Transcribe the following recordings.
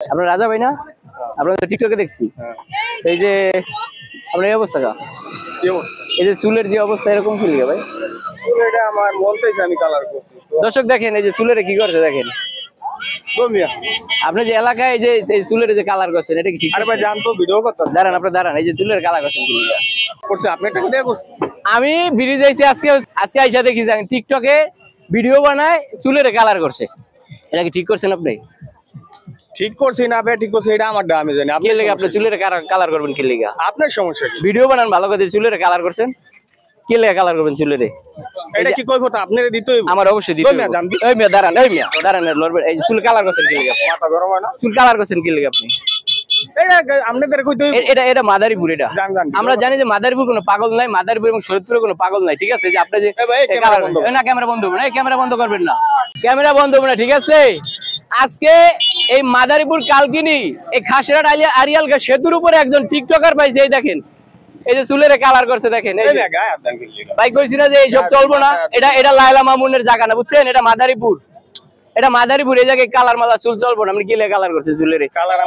আপনার রাজা ভাই না? আপনার টিকটকে দেখছি। এই যে আপনার এই অবস্থা কা এই যে চুলের যে অবস্থা এরকম কি লাগে ভাই? এটা আমার মন চাইছে আমি কালার করছি। দর্শক দেখেন এই যে চুলের কি করছে দেখেন। আপনি যে এলাকায় যে এই চুলের যে কালার করছেন এটা কি ঠিক? আরে ভাই জানতো ভিডিও করতে দাঁড়ান আপনি দাঁড়ান, এই যে চুলের কালার করছেন কি লাগে? করছে আপনি টাকা দিয়ে করছেন। আমি ব্রিজ আইছি আজকে আইসা দেখি যে টিকটকে ভিডিও বানায় চুলের কালার করছে। এটা কি ঠিক করছেন আপনি? ঠিক করছি না ভাই, ঠিক করছি এটা আমার দা আমি জানি। কি লাগে আপনি চুলের কালার করবেন কি লাগে? আপনার সমস্যা কি? ভিডিও বানান ভালো করে, চুলের কালার করছেন কি লাগে কালার করবেন চুলের? এটা কি কইবো তো আপনারে দিতে হইব? আমার অবশ্যই দিতে হইব। এই মিয়া দাঁড়ান, এই মিয়া দাঁড়ান, লড়বেন। এই চুল কালার করছেন কি লাগে? মাথা গরম হয় না? চুল কালার করছেন কি লাগে আপনি? এটা আপনাদের কইতে হইব। এটা মাদারীপুর। এটা আমরা জানি যে মাদারীপুর কোনো পাগল নাই, মাদারীপুর এবং শরীয়তপুরে কোনো পাগল নাই, ঠিক আছে? যে আপনি যে কালার না, ক্যামেরা বন্ধ করবেন, এই ক্যামেরা বন্ধ করবেন না, ক্যামেরা বন্ধ করবেন না, ঠিক আছে? আজকে এই মাদারীপুর কালকিনি এই খাসড়াট আরিয়াল সেতুর উপরে একজন টিকটকার পাইছে। এই দেখেন এই যে চুলের কালার করছে দেখেন। ভাই কইছি না যে এইসব চলবো না। এটা লায়লা মামুনের জায়গা না, বুঝছেন? এটা মাদারীপুর, এটা মাদারীপুর। এই জায়গায় কালার মালা চুল চলবো না। আপনি কি কালার করছে চুলের?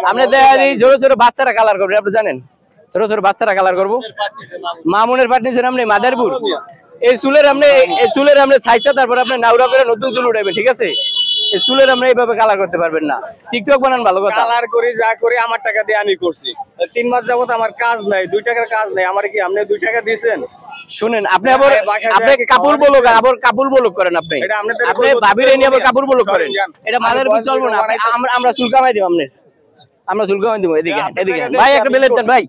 আপনি ছোট ছোট বাচ্চারা কালার করবেন, আপনি জানেন? ছোট ছোট বাচ্চারা কালার করবো। মামুনের পাঠিয়েছেন আপনি মাদারীপুর। এই চুলের আপনি ছাইছা, তারপর আপনি নাউরা করে নতুন চুল উঠাবেন, ঠিক আছে? এই চুলের আপনি এইভাবে কালার করতে পারবেন না। টিকটক বানান ভালো কথা। কালার করি যা করি আমার টাকা দিয়ে আমি করছি। 3 মাস যাবত আমার কাজ নাই, 2 টাকার কাজ নাই। আমার কি আপনি 2 টাকা দিয়েছেন? শুনেন, আপনি কাপুর বলক করেন। আপনি ভাবিরে নিয়ে আবার কাপুর বলক করেন। এটা মাদারীপুর চলবো না। আমরা চুল কামাই দিব, আমরা চুল কামাই দিব। এদিকে ভাই একটা বেলেট দেন, ভাই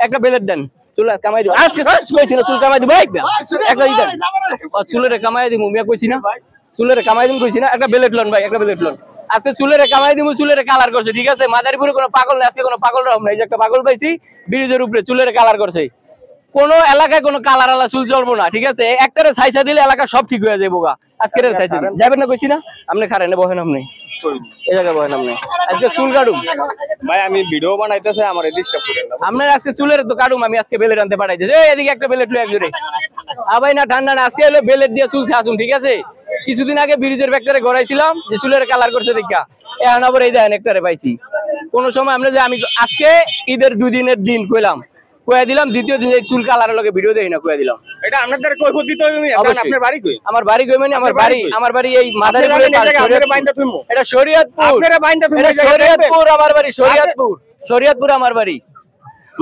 একটা বেলেট দেন, চুল কামাই দিব। আজকে কইছি না চুল কামাই দিব, ভাই একটা দেন। চুলের কামাই দিব মিয়া, কইছি না চুলের কামাই দিম, কইছি না? একটা বেলেট লন ভাই, একটা বেলেট লন। আজকে চুলের কামাই দিব, চুলের কালার করছে, ঠিক আছে? মাদারীপুরে কোনো পাগল নেই, আজকে কোনো পাগল রকম নাই। যে একটা পাগল পাইছি ব্রিজের উপরে চুলের কালার করছে। কোন এলাকায় কোনো কালার আলা চুল চলবো না, ঠিক আছে? একটারে ছাইছা দিলে এলাকা সব ঠিক হয়ে যাবো। আজকে ছাইছা যাবেন না, কইছি না? আপনি খারেন বহেন, আপনি এই জায়গায় বহেন। আপনি আজকে চুল কাটুম ভাই, আমি ভিডিও বানাইতেছে আমার ডিস্টার্ব করেন না। আপনার আজকে চুলের তো কাটুম, আমি আজকে বেলেট আনতে পাঠাইতেছি। এদিকে একটা বেলেট লই একজনে। ভাই না ঠান্ডা না, আজকে হলো বেলেট দিয়ে চুল ছাসুম, ঠিক আছে? কিছুদিন আগে ব্রিজের ব্যাগটারে গড়াইছিলাম যে চুলের কালার করছে দেখা, এখন আবার এই দেখেন একটারে পাইছি। কোন সময় আমরা যে আমি আজকে ঈদের 2 দিনের দিন কইলাম, কইয়া দিলাম, দ্বিতীয় দিন এই চুল কালারের লগে ভিডিও দেই না, কইয়া দিলাম। এটা আপনাদের কই দিতে হইবে? আপনার বাড়ি কই? আমার বাড়ি কই মানে আমার বাড়ি এই মাদারীপুরে। এটা শরীয়তপুর। আপনারা বাইন্দা তুমি শরীয়তপুর আমার বাড়ি, শরীয়তপুর আমার বাড়ি।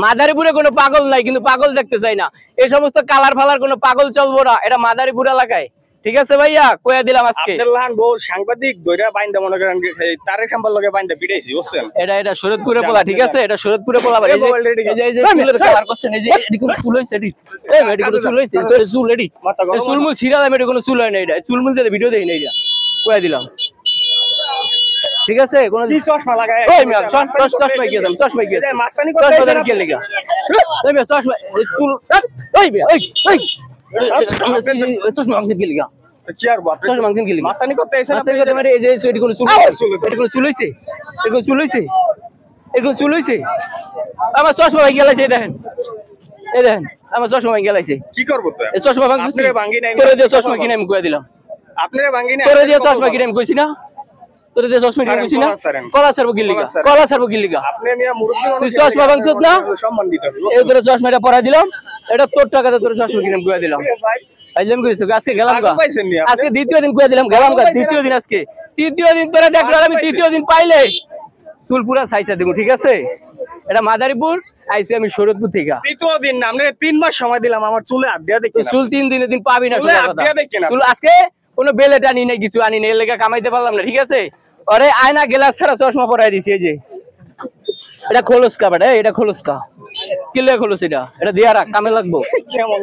মাদারীপুরে কোনো পাগল নাই, কিন্তু পাগল দেখতে চাই না। এই সমস্ত কালার ফালার কোনো পাগল চলবো না, এটা মাদারীপুর এলাকায়, ঠিক আছে ভাইয়া? কইয়া দিলাম আজকে। আপনার লাহান বউ সাংবাদিক দইরা বাইন্দা মনে করেন তারের খাম্বার লগে বাইন্দা পিটাইছি, বুঝছেন? এটা শরীয়তপুরে পোলা, ঠিক আছে? এটা শরীয়তপুরে পোলা বাড়ি। এই যে চুলের কালার করছেন, এই যে এডি কোন চুল হইছে, এডি এই এডি কোন চুল হইছে, চুল এডি এই চুলমুল ছিড়ালে এডি কোন চুল হয় না। এটা চুলমুল দিয়ে ভিডিও দেই না, এটা কইয়া দিলাম, ঠিক আছে? কোন চশমা লাগায় ওই মিয়া চশমা কি আছে? চশমা কি আছে? মাস্তানি করতেছেন কি লাগা? ওই মিয়া চশমা চুল ওই মিয়া ওই চশমা মাংস কি লাগা? চেয়ার বাপ চশমা মাংস কি লাগা? মাস্তানি করতে আইছেন আপনি? মানে এই যে এডি কোন চুল, এডি কোন চুল হইছে, এডি কোন চুল হইছে, এডি কোন চুল হইছে। আমার চশমা ভাই গেলাইছে, দেখেন এই দেখেন আমার চশমা ভাই গেলাইছে। কি করব তো? এই চশমা ভাঙছি, আপনারে ভাঙি নাই, তোরে দিয়ে চশমা কিনে আমি কইয়া দিলাম। আপনারে ভাঙি নাই, তোরে দিয়ে চশমা কিনে আমি কইছি না? তোরে দিয়ে চশমা কিনে কইছি না? কলা ছাড়বো কি লিগা? কলা ছাড়বো কি লিগা? আপনি মিয়া মুরব্বি মানুষ, তুই চশমা ভাঙছস না? সম্মান দিতে হবে। এই তোরে চশমাটা পরাই দিলাম, এটা তোর টাকাতে তোরে চশমা কিনে আমি কইয়া দিলাম। আইলাম কইছো আজকে গেলাম গা, আজকে দ্বিতীয় দিন কইয়া দিলাম, গেলাম গা দ্বিতীয় দিন। আজকে তৃতীয় দিন তোরে দেখলাম আমি, তৃতীয় দিন পাইলে চুল পুরা ছাইছা দেব, ঠিক আছে? এটা মাদারীপুর, আইছি আমি শরীয়তপুর থেকে। তৃতীয় দিন না, আমরা 3 মাস সময় দিলাম আমার চুলে হাত দিয়া দেখি না। চুল 3 দিনের দিন পাবি না, চুলে হাত দিয়া দেখি না। চুল আজকে কোনো বেলেট আনি নাই, কিছু আনি নাই, এর লাগা কামাইতে পারলাম না, ঠিক আছে? আরে আয়না গ্লাস ছাড়া চশমা পরাই দিছি। এই যে এটা খোলসকা বেটা, এটা খোলসকা কি লাগে? খোলস এটা দিয়া রাখ, কামে লাগবো।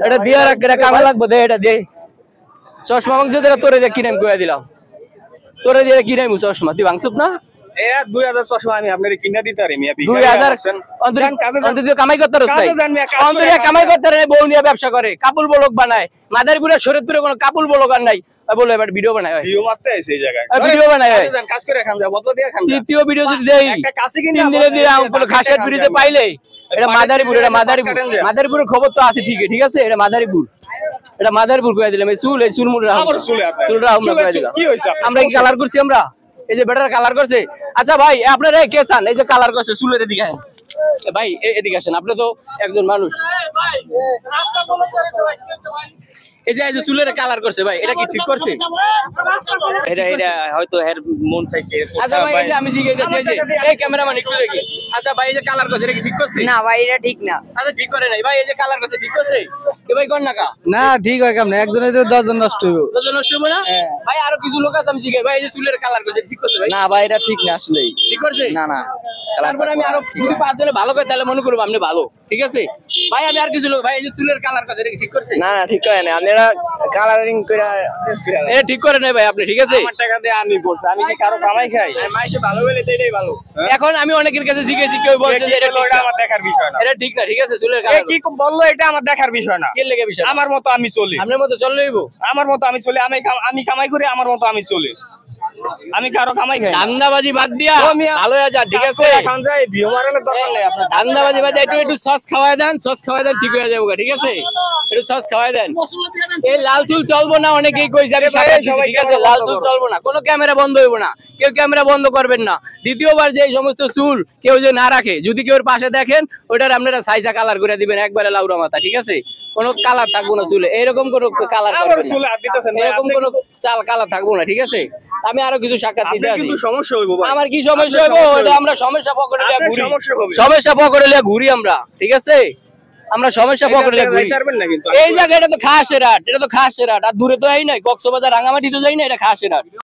এটা দিয়া রাখ, এটা কামে লাগবো। দে এটা দে চশমা মাংস, এটা তোরে দিয়ে কিনে আমি কইয়া দিলাম, তোরে দিয়ে কিনে আমি চশমা। তুই ভাঙছত না? 2000 চশমা আমি আপনারে কিনা দিতে পারি মিয়া। 2000 অন্তত কামাই করতে রস নাই, অন্তত কামাই করতে রে। বউ নিয়ে ব্যবসা করে, কাপুল ব্লগ বানায়। মাদারীপুরে শরীয়তপুরে কোনো কাপুল ব্লগ আর নাই। বলে এবার ভিডিও বানায়, ভিডিও মারতে আইছে এই জায়গায়, ভিডিও বানায়। কাজ করে খান যা, বদল দিয়া খান। তৃতীয় ভিডিও যদি দেই 3 দিনে দিয়ে কোনো খাসের ব্রিজে পাইলে, এটা মাদারীপুর, এটা মাদারীপুরের খবর তো আছে, ঠিক আছে? এটা মাদারীপুর কইয়া দিলাম। এই চুল মুড় রাখ, চুল রাখ আমরা কইয়া দিলাম। কি হইছে? আমরা কি কালার করছি? আমরা এই যে বেটার কালার করছে। আচ্ছা ভাই আপনারা কে চান এই যে কালার করছে চুলের দিকে আসেন ভাই, এদিকে আসেন, আপনি তো একজন মানুষ। এই যে চুলের কালার করছে ভাই, এটা কি ঠিক করছে? এটা হয়তো এর মন চাইছে। আচ্ছা ভাই, এই যে আমি জিজ্ঞেস করছি, এই যে এই ক্যামেরাম্যান একটু দেখি। আচ্ছা ভাই, এই যে কালার করছে এটা কি ঠিক করছে? না ভাই এটা ঠিক না। আচ্ছা ঠিক করে নাই ভাই, এই যে কালার করছে ঠিক করছে কি ভাই? কোন নাকা না ঠিক হয় কেমন, একজনের তো 10 জন নষ্ট হইব। তোর নষ্ট হবে না ভাই? আরো কিছু লোক আছে আমি জিজ্ঞাসা, ভাই এই যে চুলের কালার করছে ঠিক করছে ভাই? না ভাই এটা ঠিক না আসলেই। ঠিক করছে না না, তারপরে আমি আরো যদি 5 জনে ভালো করে তাহলে মনে করবো আপনি ভালো, ঠিক আছে ভাই? আমি আর কিছু লোক, ভাই এই যে চুলের কালার করছে এটা কি ঠিক করছে? না না ঠিক করে না, আপনারা কালারিং করে চেঞ্জ করে এটা ঠিক করে নাই ভাই আপনি, ঠিক আছে? আমার টাকা দিয়ে আনি করছে, আমি কি কারো কামাই খাই? মাইসে ভালো হলে তো এটাই ভালো। এখন আমি অনেকের কাছে জিজ্ঞেসি, কেউ বলছে যে এটা ঠিক এটা না। আমার দেখার বিষয় না। এটা ঠিক না, ঠিক আছে চুলের এ কালার কি বললো এটা আমার দেখার বিষয় না। কে লেগে বিষয় না? আমার মতো আমি চলি, আপনার মতো চল লইব। আমার মতো আমি চলি, আমি কামাই করি, আমার মতো আমি চলি, আমি কারো কামাই খাই না। ধান্দাবাজি বাদ দিয়া ও মিয়া, ভালো হয়ে যা, ঠিক কাজ আছে? করে এখন যাই ভিউ মারানোর দরকার নেই আপনার। ধান্দাবাজি বাদ দিয়া একটু সস খাওয়াই দেন, সস খাওয়াই দেন, ঠিক হয়ে যাবে, ঠিক আছে? একটু সস খাওয়াই দেন। এই লাল চুল চলবো না, অনেকেই কইছে আমি সাথে সবাই ঠিক আছে, ক্যামেরা লাল বন্ধ চুল করো। চলবো না, কোনো ক্যামেরা বন্ধ হইব না, কেউ ক্যামেরা বন্ধ করবেন না। দ্বিতীয়বার যে এই সমস্ত চুল কেউ যে না রাখে, যদি কেউ পাশে দেখেন ওটার আপনারা সাইজা কালার করে দিবেন, একবারে লাউরা মাথা, ঠিক আছে? কোনো কালার থাকবো না চুলে, এরকম কোনো কালার আমার করবেন চুলে না, হাত দিতেছেন ভাই, এরকম আপনি কোনো কিন্তু- চাল কালার থাকবো না, ঠিক আছে? আমি আরো কিছু সাক্ষাৎ দিতে আপনার আছি। কিন্তু সমস্যা হইব ভাই। আমার কি সমস্যা আপনার হইব? সমস্যা এটা হইব। আমরা সমস্যা পকেটে লিয়া আপনার ঘুরি, সমস্যা হবে। সমস্যা পকেটে লিয়া ঘুরি আমরা, ঠিক আছে? আমরা সমস্যা পকেটে লিয়া ঘুরি। যাইতে পারবেন না কিন্তু। এই জায়গা এটা তো খাসের হাট, এটা তো খাসের হাট, আর দূরে তো এই নাই, কক্সবাজার রাঙামাটি তো যাই না, এটা খাসের হাট।